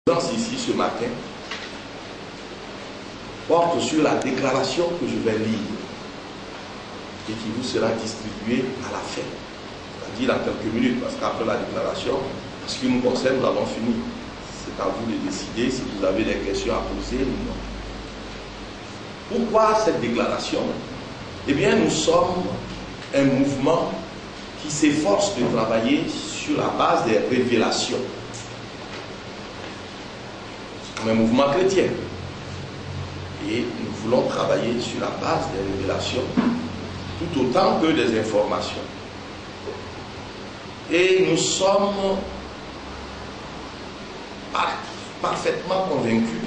Ici ce matin porte sur la déclaration que je vais lire et qui vous sera distribuée à la fin, c'est-à-dire dans quelques minutes, parce qu'après la déclaration, en ce qui nous concerne, nous avons fini. C'est à vous de décider si vous avez des questions à poser ou non. Pourquoi cette déclaration? Eh bien, nous sommes un mouvement qui s'efforce de travailler sur la base des révélations. Un mouvement chrétien et nous voulons travailler sur la base des révélations tout autant que des informations, et nous sommes parfaitement convaincus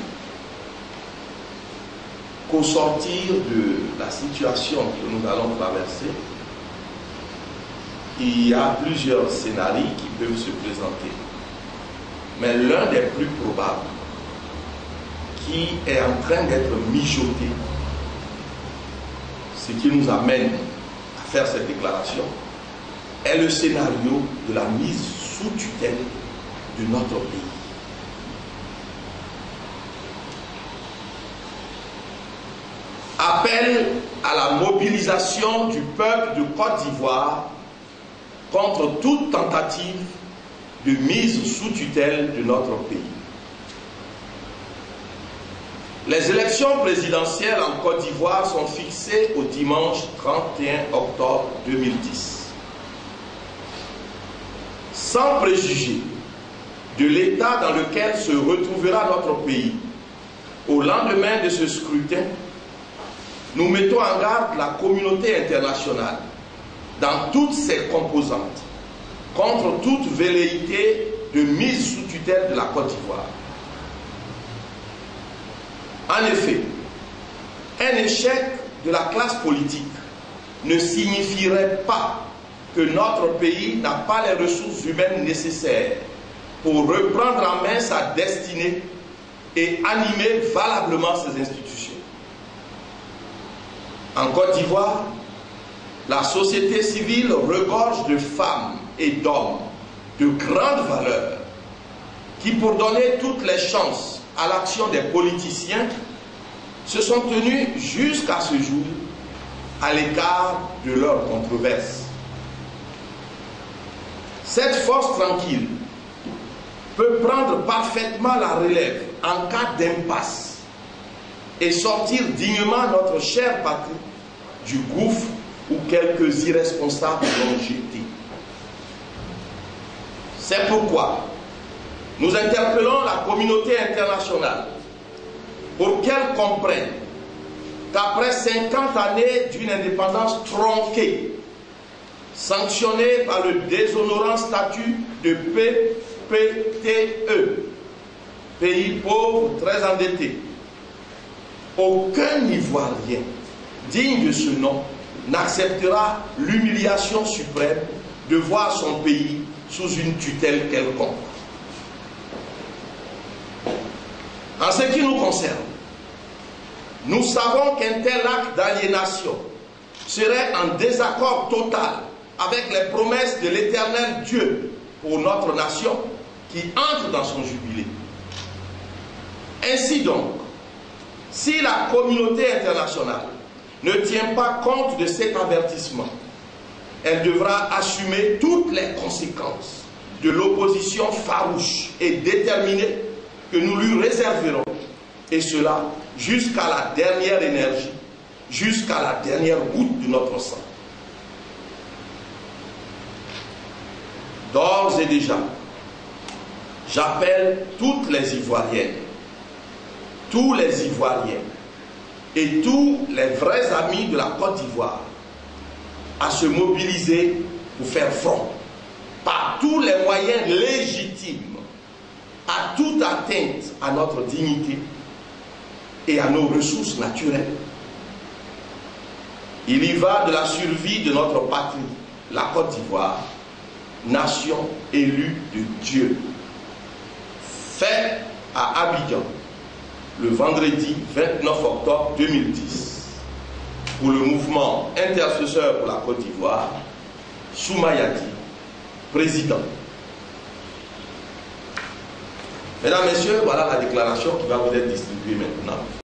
qu'au sortir de la situation que nous allons traverser, il y a plusieurs scénarios qui peuvent se présenter, mais l'un des plus probables qui est en train d'être mijoté, ce qui nous amène à faire cette déclaration, est le scénario de la mise sous tutelle de notre pays. Appel à la mobilisation du peuple de Côte d'Ivoire contre toute tentative de mise sous tutelle de notre pays. Les élections présidentielles en Côte d'Ivoire sont fixées au dimanche 31 octobre 2010. Sans préjuger de l'état dans lequel se retrouvera notre pays au lendemain de ce scrutin, nous mettons en garde la communauté internationale dans toutes ses composantes contre toute velléité de mise sous tutelle de la Côte d'Ivoire. En effet, un échec de la classe politique ne signifierait pas que notre pays n'a pas les ressources humaines nécessaires pour reprendre en main sa destinée et animer valablement ses institutions. En Côte d'Ivoire, la société civile regorge de femmes et d'hommes de grande valeur qui, pour donner toutes les chances à l'action des politiciens, se sont tenus jusqu'à ce jour à l'écart de leurs controverses. Cette force tranquille peut prendre parfaitement la relève en cas d'impasse et sortir dignement notre chère patrie du gouffre où quelques irresponsables l'ont jeté. C'est pourquoi nous interpellons la communauté internationale pour qu'elle comprenne qu'après 50 années d'une indépendance tronquée, sanctionnée par le déshonorant statut de PPTE, pays pauvre très endetté, aucun Ivoirien digne de ce nom n'acceptera l'humiliation suprême de voir son pays sous une tutelle quelconque. En ce qui nous concerne, nous savons qu'un tel acte d'aliénation serait en désaccord total avec les promesses de l'Éternel Dieu pour notre nation qui entre dans son jubilé. Ainsi donc, si la communauté internationale ne tient pas compte de cet avertissement, elle devra assumer toutes les conséquences de l'opposition farouche et déterminée que nous lui réserverons, et cela jusqu'à la dernière énergie, jusqu'à la dernière goutte de notre sang. D'ores et déjà, j'appelle toutes les Ivoiriennes, tous les Ivoiriens et tous les vrais amis de la Côte d'Ivoire à se mobiliser pour faire front par tous les moyens légitimes à toute atteinte à notre dignité et à nos ressources naturelles. Il y va de la survie de notre patrie, la Côte d'Ivoire, nation élue de Dieu. Fait à Abidjan, le vendredi 29 octobre 2010, pour le mouvement intercesseur pour la Côte d'Ivoire, Soumayadi, président. Mesdames, Messieurs, voilà la déclaration qui va vous être distribuée maintenant.